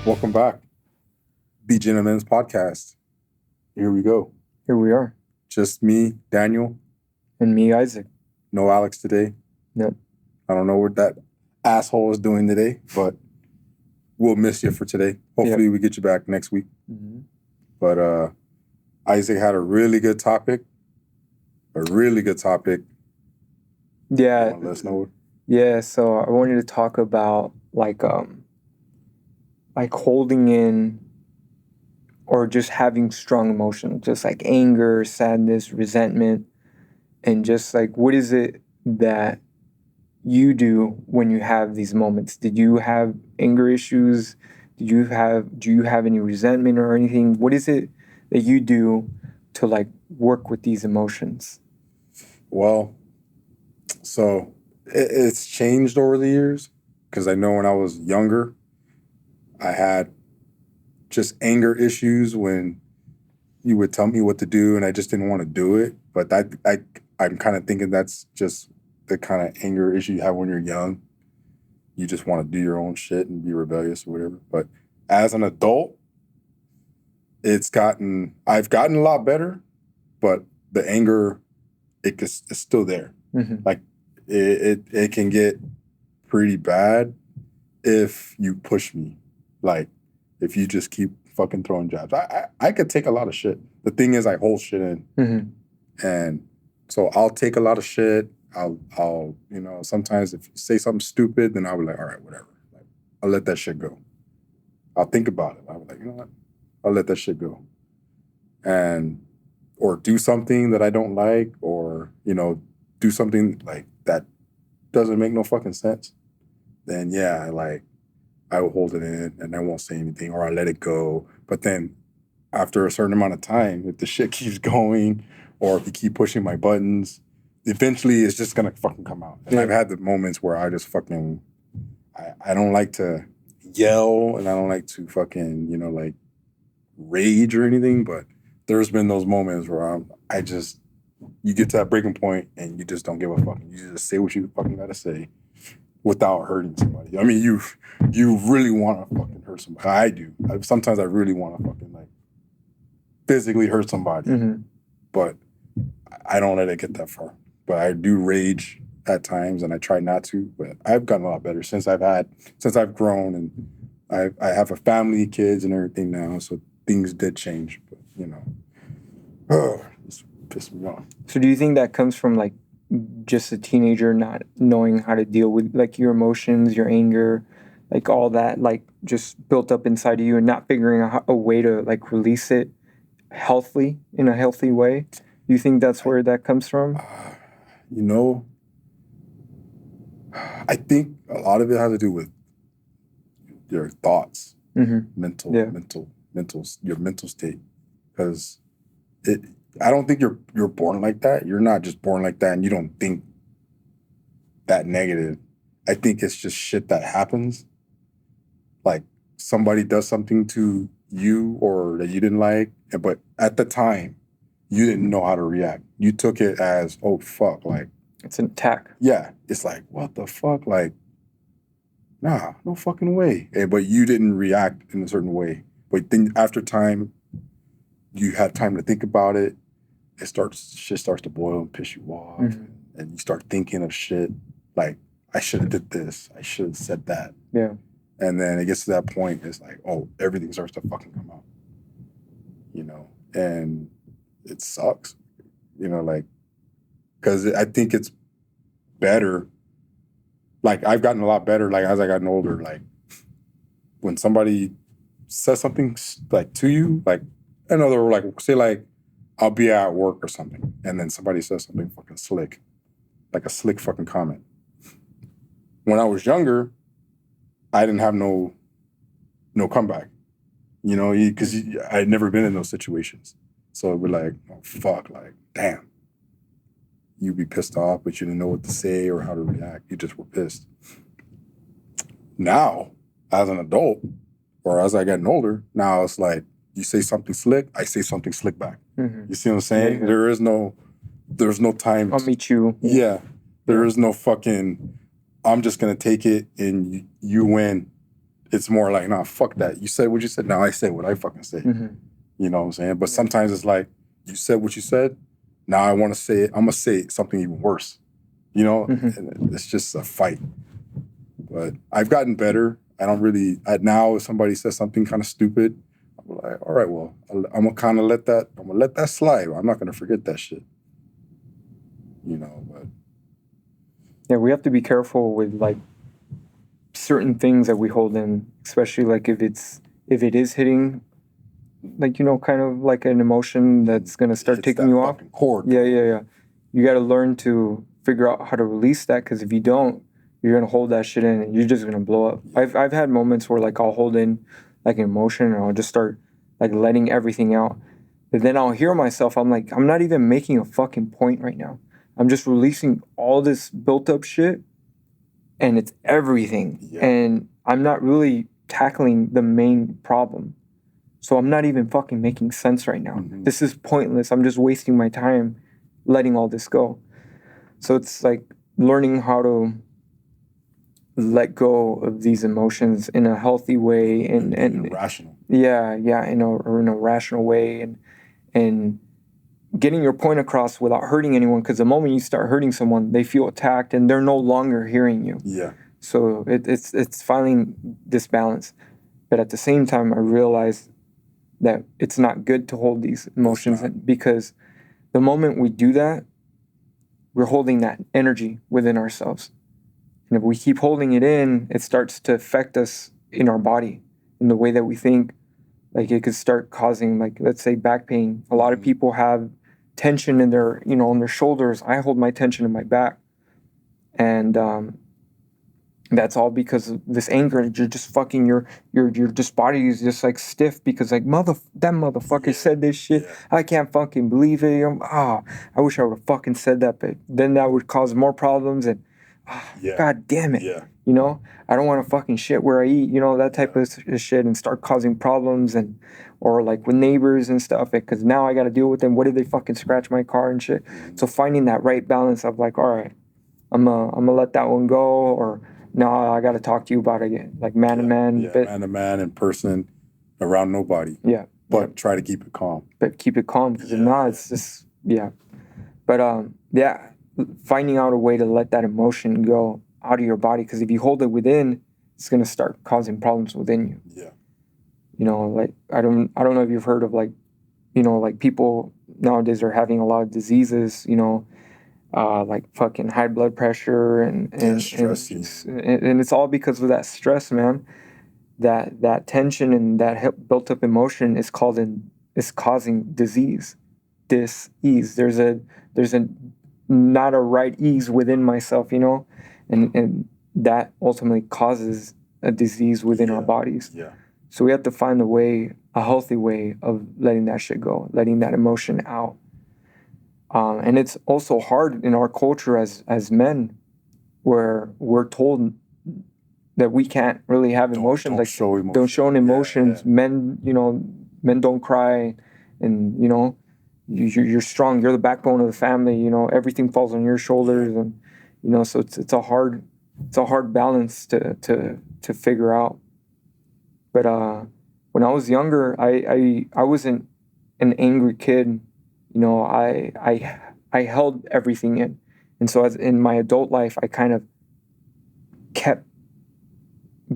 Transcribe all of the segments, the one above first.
Welcome back. Be Gentlemen's Podcast. Here we go. Here we are. Just me, Daniel. And me, Isaac. No Alex today. Nope. I don't know what that asshole is doing today, but we'll miss you for today. Hopefully we get you back next week. Mm-hmm. But Isaac had a really good topic. Yeah. Let us know. Yeah, so I wanted to talk about like holding in or just having strong emotions, just like anger, sadness, resentment, and just like what is it that you do when you have these moments? Did you have anger issues? Do you have any resentment or anything? What is it that you do to like work with these emotions? Well, so it's changed over the years because I know when I was younger, I had just anger issues when you would tell me what to do and I just didn't want to do it. But I'm kind of thinking that's just the kind of anger issue you have when you're young. You just want to do your own shit and be rebellious or whatever. But as an adult, I've gotten a lot better, but the anger, it's still there. Mm-hmm. Like it can get pretty bad if you push me. Like if you just keep fucking throwing jabs. I could take a lot of shit. The thing is I hold shit in. Mm-hmm. And so I'll take a lot of shit. I'll sometimes if you say something stupid, then I'll be like, all right, whatever. Like, I'll let that shit go. I'll think about it. I'll be like, you know what? I'll let that shit go. Or do something that I don't like, or, do something like that doesn't make no fucking sense. Then yeah, I will hold it in and I won't say anything, or I let it go. But then after a certain amount of time, if the shit keeps going, or if you keep pushing my buttons, eventually it's just gonna fucking come out. And I've had the moments where I just fucking, I don't like to yell and I don't like to fucking, like rage or anything, but there's been those moments where you get to that breaking point and you just don't give a fuck. You just say what you fucking gotta say without hurting somebody. I mean, you really want to fucking hurt somebody. I do. Sometimes I really want to fucking like physically hurt somebody, Mm-hmm. but I don't let it get that far. But I do rage at times, and I try not to. But I've gotten a lot better since I've grown, and I have a family, kids, and everything now. So things did change, but it's pissed me off. So do you think that comes from like just a teenager not knowing how to deal with like your emotions, your anger, like all that, like just built up inside of you and not figuring out a way to like release it healthily in a healthy way? Do you think that's where that comes from? I think a lot of it has to do with your thoughts, Mm-hmm. your mental state, because I don't think you're born like that. You're not just born like that and you don't think that negative. I think it's just shit that happens. Like somebody does something to you or that you didn't like, but at the time, you didn't know how to react. You took it as, oh, fuck, like. It's an attack. Yeah, it's like, what the fuck? Like, nah, no fucking way. But you didn't react in a certain way. But then after time, you had time to think about it. Shit starts to boil and piss you off. Mm-hmm. And you start thinking of shit like, I should have did this. I should have said that. Yeah. And then it gets to that point, it's like, oh, everything starts to fucking come out. And it sucks. Because I think it's better. Like, I've gotten a lot better, like, as I gotten older. Like, when somebody says something, like, to you, like, another, like, say, like, I'll be at work or something, and then somebody says something fucking slick, like a slick fucking comment. When I was younger, I didn't have no comeback, because I had never been in those situations. So we're like, oh, fuck, like, damn. You'd be pissed off, but you didn't know what to say or how to react. You just were pissed. Now, as an adult, or as I gotten older, now it's like, you say something slick, I say something slick back. Mm-hmm. You see what I'm saying? Yeah. There's no time. I'll meet you. Yeah. There is no fucking, I'm just going to take it and you win. it's more like, nah, fuck that. You said what you said. Now I say what I fucking say. Mm-hmm. You know what I'm saying? But sometimes it's like, you said what you said. Now I want to say it. I'm gonna say something even worse. You know, and it's just a fight. But I've gotten better. I don't really. Now, if somebody says something kind of stupid, I'm like, all right, well, I'm gonna kind of let that. I'm gonna let that slide. I'm not gonna forget that shit. You know, but Yeah, we have to be careful with like certain things that we hold in, especially like if it is hitting, like, you know, kind of like an emotion that's gonna start taking you off. Chord. Yeah. You got to learn to figure out how to release that, because if you don't, you're gonna hold that shit in and you're just gonna blow up. I've had moments where like I'll hold in like an emotion and I'll just start like letting everything out. But then I'll hear myself, I'm like, I'm not even making a fucking point right now. I'm just releasing all this built up shit, and it's everything. Yeah. And I'm not really tackling the main problem. So I'm not even fucking making sense right now. Mhm. This is pointless. I'm just wasting my time letting all this go. So it's like learning how to let go of these emotions in a healthy way and rational. Yeah, in a rational way, and getting your point across without hurting anyone, because the moment you start hurting someone, they feel attacked and they're no longer hearing you. Yeah. So it's finding this balance. But at the same time, I realized that it's not good to hold these emotions in, because the moment we do that, we're holding that energy within ourselves. And if we keep holding it in, it starts to affect us in our body, in the way that we think. Like it could start causing, like, let's say, back pain. A lot of people have tension in their, on their shoulders. I hold my tension in my back. And that's all because of this anger. You're just fucking your just body is just like stiff, because like that motherfucker said this shit. Yeah. I can't fucking believe it. I wish I would have fucking said that, but then that would cause more problems, and God damn it. Yeah. I don't want to fucking shit where I eat, that type of shit, and start causing problems, and or like with neighbors and stuff, because now I got to deal with them. What did they fucking scratch my car and shit? Mm-hmm. So finding that right balance of like, all right, I'm gonna let that one go, or no, I got to talk to you about it again, like man to man. Yeah, man to man, in person, around nobody. Yeah. But try to keep it calm. But keep it calm, because if not, it's just, But finding out a way to let that emotion go out of your body, because if you hold it within, it's gonna start causing problems within you. Yeah. Like I don't know if you've heard of like, like people nowadays are having a lot of diseases, like fucking high blood pressure and it's all because of that stress, man. That tension and that built up emotion is causing disease. Dis-ease. There's a not a right ease within myself, and that ultimately causes a disease within our bodies. Yeah. So we have to find a healthy way of letting that shit go, letting that emotion out. And it's also hard in our culture as men, where we're told that we can't really have emotions. Don't show emotions. Don't show emotions. Yeah. Men don't cry, and you're strong. You're the backbone of the family. Everything falls on your shoulders, and so it's a hard balance to figure out. But when I was younger, I wasn't an angry kid. I held everything in, and so as in my adult life, I kind of kept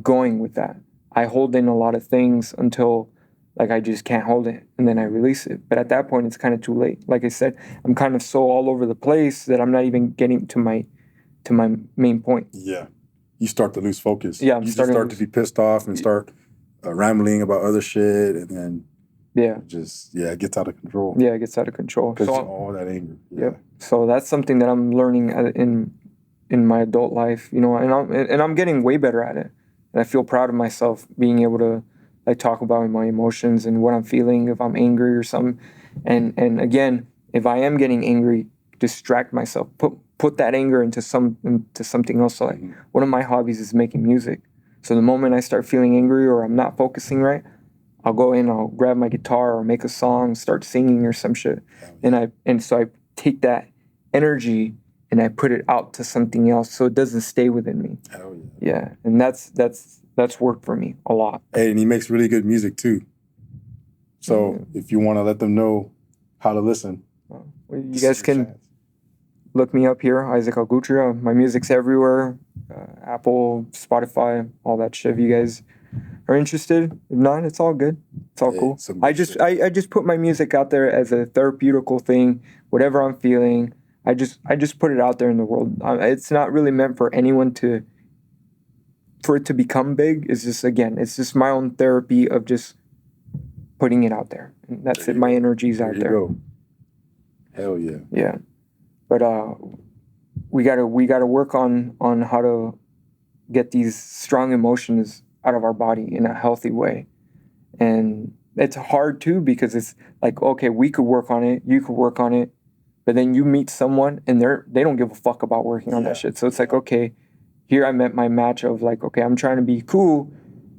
going with that. I hold in a lot of things until like I just can't hold it, and then I release it. But at that point, it's kind of too late. Like I said, I'm kind of so all over the place that I'm not even getting to my main point. Yeah, you start to lose focus. Yeah, you start to be pissed off and start rambling about other shit, and then it gets out of control. Yeah, it gets out of control. Because all that anger. Yeah. Yep. So that's something that I'm learning in my adult life, and I'm getting way better at it. And I feel proud of myself being able to like talk about my emotions and what I'm feeling, if I'm angry or something. And again, if I am getting angry, distract myself. Put that anger into something else. So like one of my hobbies is making music. So the moment I start feeling angry or I'm not focusing right, I'll go in, I'll grab my guitar or make a song, start singing or some shit. And so I take that energy and I put it out to something else, so it doesn't stay within me. Hell yeah. Yeah, and that's That's worked for me a lot. Hey, and he makes really good music too. So if you want to let them know how to listen, you guys can look me up here, Isaac Algutria. My music's everywhere. Apple, Spotify, all that shit. If you guys are interested, if not, it's all good. It's all cool. I just put my music out there as a therapeutical thing. Whatever I'm feeling, I just put it out there in the world. It's not really meant for anyone for it to become big. It's just my own therapy of just putting it out there. And that's it. My energy's out there. Go. Hell yeah. Yeah. But we gotta work on how to get these strong emotions out of our body in a healthy way. And it's hard too, because it's like, okay, we could work on it, you could work on it, but then you meet someone and they don't give a fuck about working on that shit. So it's like, okay, here I met my match of like, okay, I'm trying to be cool,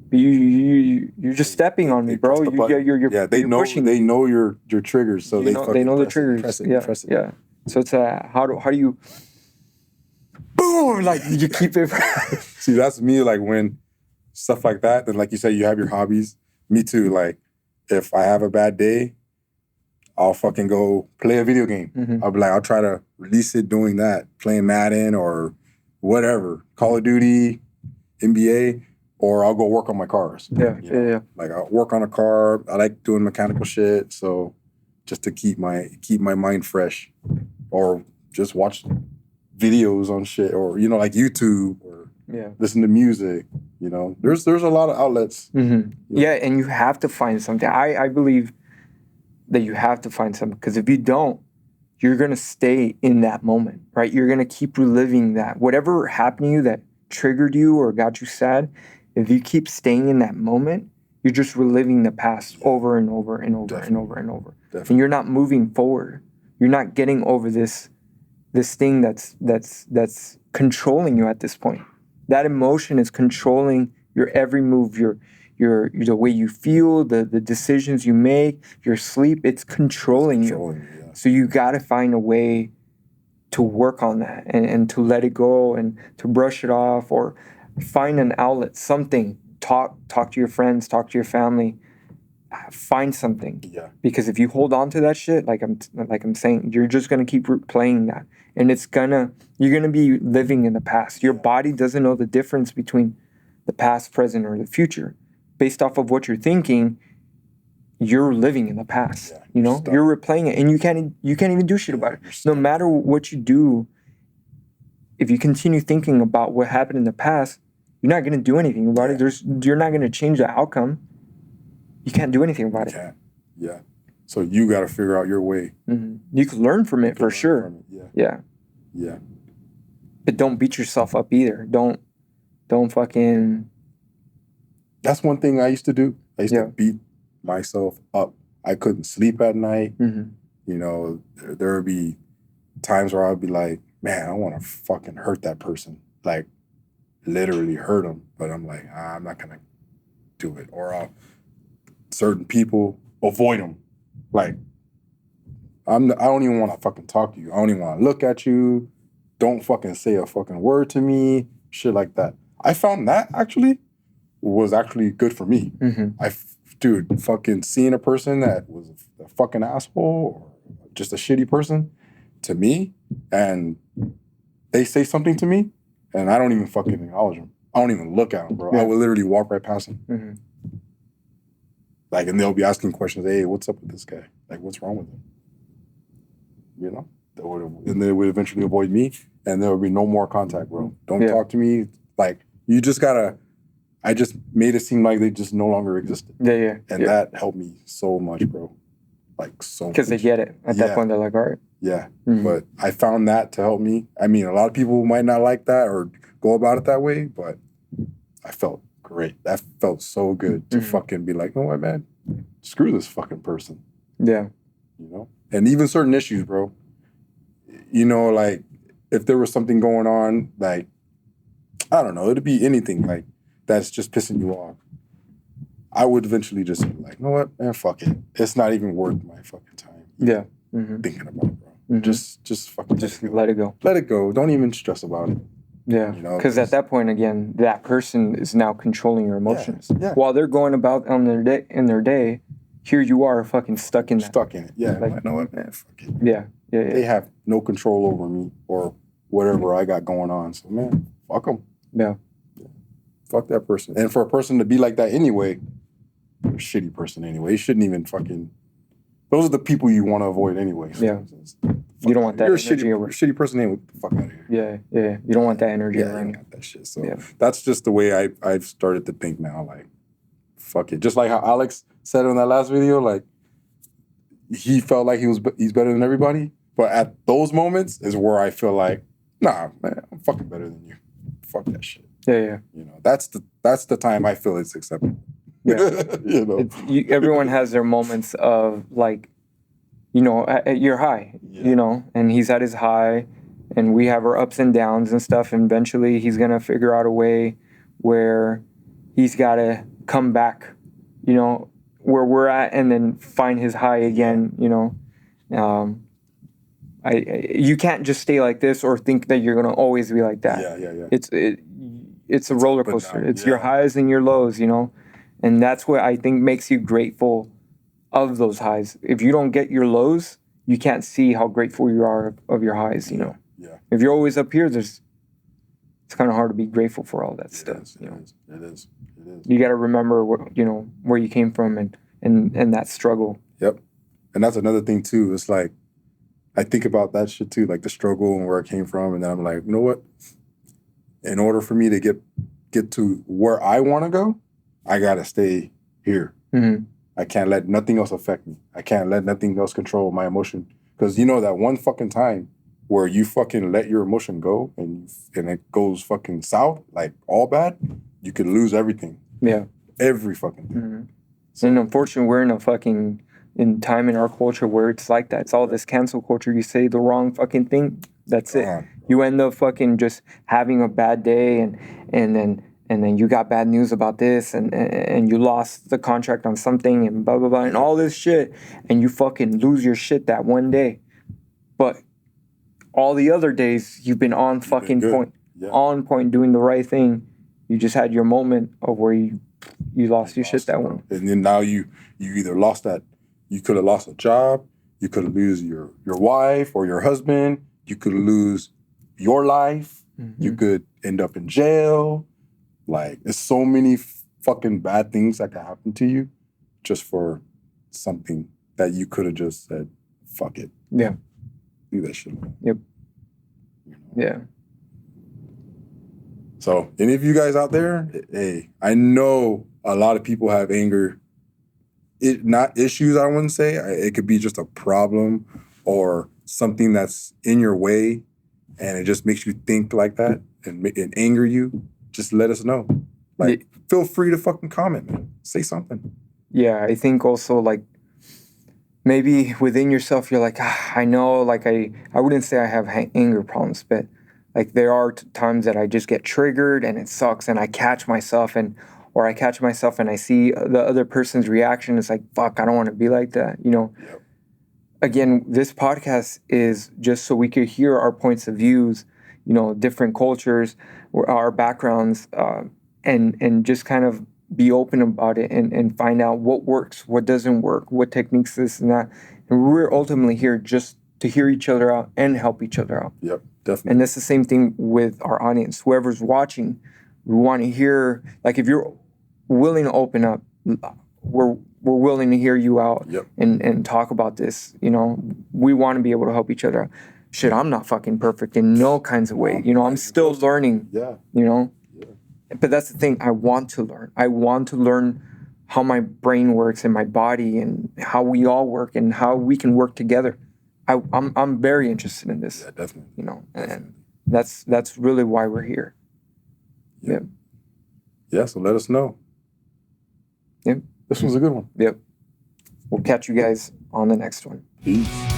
but you're just stepping on me, bro. You're pushing. They know your triggers, so they know the triggers. Press it. Yeah. So it's how do you boom, like you keep it. See, that's me. Like when stuff like that, then like you said, you have your hobbies. Me too. Like if I have a bad day, I'll fucking go play a video game. Mm-hmm. I'll try to release it doing that, playing Madden or whatever, Call of Duty, NBA, or I'll go work on my cars. Yeah. Like I'll work on a car. I like doing mechanical shit, so just to keep my mind fresh, or just watch videos on shit, or like YouTube, or listen to music. There's a lot of outlets. Mm-hmm. Yeah, and you have to find something. I believe that you have to find something, because if you don't, you're gonna stay in that moment, right? You're gonna keep reliving that. Whatever happened to you that triggered you or got you sad, if you keep staying in that moment, you're just reliving the past over and over and over and over and over. Definitely. And you're not moving forward. You're not getting over this thing that's controlling you at this point. That emotion is controlling your every move, your the way you feel, the decisions you make, your sleep. It's controlling you. Yeah. So you got to find a way to work on that and to let it go and to brush it off, or find an outlet, something. Talk to your friends, talk to your family. Find something. Yeah. Because if you hold on to that shit, like I'm saying, you're just gonna keep replaying that, and you're gonna be living in the past. Your body doesn't know the difference between the past, present, or the future. Based off of what you're thinking, you're living in the past. Yeah, you're replaying it, and you can't even do shit about it. No matter what you do, if you continue thinking about what happened in the past, you're not gonna do anything about it. You're not gonna change the outcome. You can't do anything about it. Yeah. So you got to figure out your way. Mm-hmm. You can learn from it for sure. Yeah. But don't beat yourself up either. Don't fucking. That's one thing I used to do. I used to beat myself up. I couldn't sleep at night. Mm-hmm. There would be times where I'd be like, man, I want to fucking hurt that person. Like, literally hurt them. But I'm like, I'm not going to do it. Or certain people, avoid them. Like, I don't even want to fucking talk to you. I don't even want to look at you. Don't fucking say a fucking word to me. Shit like that. I found that was actually good for me. Mm-hmm. Dude, fucking seeing a person that was a fucking asshole or just a shitty person to me, and they say something to me, and I don't even fucking acknowledge them. I don't even look at them, bro. I would literally walk right past them. Mm-hmm. Like, and they'll be asking questions. Hey, what's up with this guy? Like, what's wrong with him? And they would eventually avoid me, and there would be no more contact, bro. Don't talk to me. Like, you just gotta. I just made it seem like they just no longer existed. Yeah. And that helped me so much, bro. Like, so much. Because they get it. At that point, they're like, all right. Yeah. Mm-hmm. But I found that to help me. I mean, a lot of people might not like that or go about it that way, but I felt great. That felt so good to fucking be like, you know what, man? Screw this fucking person. Yeah. And even certain issues, bro. Like, if there was something going on, like, I don't know, it'd be anything, like, that's just pissing you off. I would eventually just be like, you know what, man, fuck it. It's not even worth my fucking time. Yeah. Thinking about it, bro. Just fucking just let it go. Let it go. Don't even stress about it. Yeah, You know, because at that point, again, that person is now controlling your emotions. Yeah. While they're going about on their day, here you are fucking stuck in that. Stuck in it. Yeah. Like, you know what, man? Fuck it. Yeah. They have no control over me or whatever I got going on. So, man, fuck them. Yeah. Fuck that person. And for a person to be like that anyway, you're a shitty person anyway. You shouldn't even fucking... Those are the people you want to avoid anyway. Yeah. You don't want that energy. You're a shitty person anyway. Get the fuck out of here. Yeah. You don't want that energy Yeah, around you you. don't want that shit. So that's just the way I've started to think now. Like, fuck it. Just like how Alex said in that last video, like, he felt like he's better than everybody. But at those moments is where I feel like, nah, man, I'm fucking better than you. Fuck that shit. Yeah. You know, that's the time I feel it's acceptable. Yeah. You know, everyone has their moments of like, you know, at your high, you know, and he's at his high, and we have our ups and downs and stuff. And eventually, he's gonna figure out a way where he's gotta come back, you know, where we're at, and then find his high again. You know, you can't just stay like this or think that you're gonna always be like that. Yeah. It's a roller coaster. It's your highs and your lows, you know, and that's what I think makes you grateful of those highs. If you don't get your lows, you can't see how grateful you are of your highs, you know. Yeah. If you're always up here, it's kind of hard to be grateful for all that stuff. It is. You got to remember where you came from and that struggle. Yep. And that's another thing too. It's like, I think about that shit too, like the struggle and where I came from. And then I'm like, you know what? In order for me to get to where I want to go, I got to stay here. Mm-hmm. I can't let nothing else affect me. I can't let nothing else control my emotion. Because you know that one fucking time where you fucking let your emotion go and it goes fucking south, like all bad, you could lose everything. Yeah. Every fucking thing. Mm-hmm. So, and unfortunately, we're in time in our culture where it's like that. It's all this cancel culture. You say the wrong fucking thing, that's it. You end up fucking just having a bad day and then you got bad news about this and you lost the contract on something and blah, blah, blah, and all this shit. And you fucking lose your shit that one day. But all the other days, you've been on fucking point. Yeah. On point, doing the right thing. You just had your moment of where you lost your shit that one. And then now you either lost that, you could have lost a job, you could lose your wife or your husband, you could lose your life, you could end up in jail. Like, there's so many fucking bad things that could happen to you just for something that you could have just said, fuck it. Yeah. Do that shit. Yep. You know? Yeah. So, any of you guys out there, hey, I know a lot of people have anger. Not issues, I wouldn't say. It could be just a problem or something that's in your way and it just makes you think like that and anger you. Just let us know. Like, feel free to fucking comment, man. Say something. Yeah, I think also, like, maybe within yourself, you're like, I know, like, I wouldn't say I have anger problems, but, like, there are times that I just get triggered and it sucks and I catch myself or I catch myself and I see the other person's reaction. It's like, fuck, I don't want to be like that, you know? Yep. Again, this podcast is just so we could hear our points of views, you know, different cultures, our backgrounds, and just kind of be open about it and find out what works, what doesn't work, what techniques this and that. And we're ultimately here just to hear each other out and help each other out. Yep, definitely. And that's the same thing with our audience. Whoever's watching, we want to hear, like, if you're willing to open up, we're willing to hear you out. Yep. and talk about this. You know, we want to be able to help each other out. Shit, I'm not fucking perfect in no kinds of way. You know, I'm still learning. Yeah. You know? Yeah. But that's the thing. I want to learn. I want to learn how my brain works and my body and how we all work and how we can work together. I'm very interested in this. Yeah, definitely. You know, and that's really why we're here. Yep. Yeah, so let us know. Yep. This was a good one. Yep. We'll catch you guys on the next one. Peace.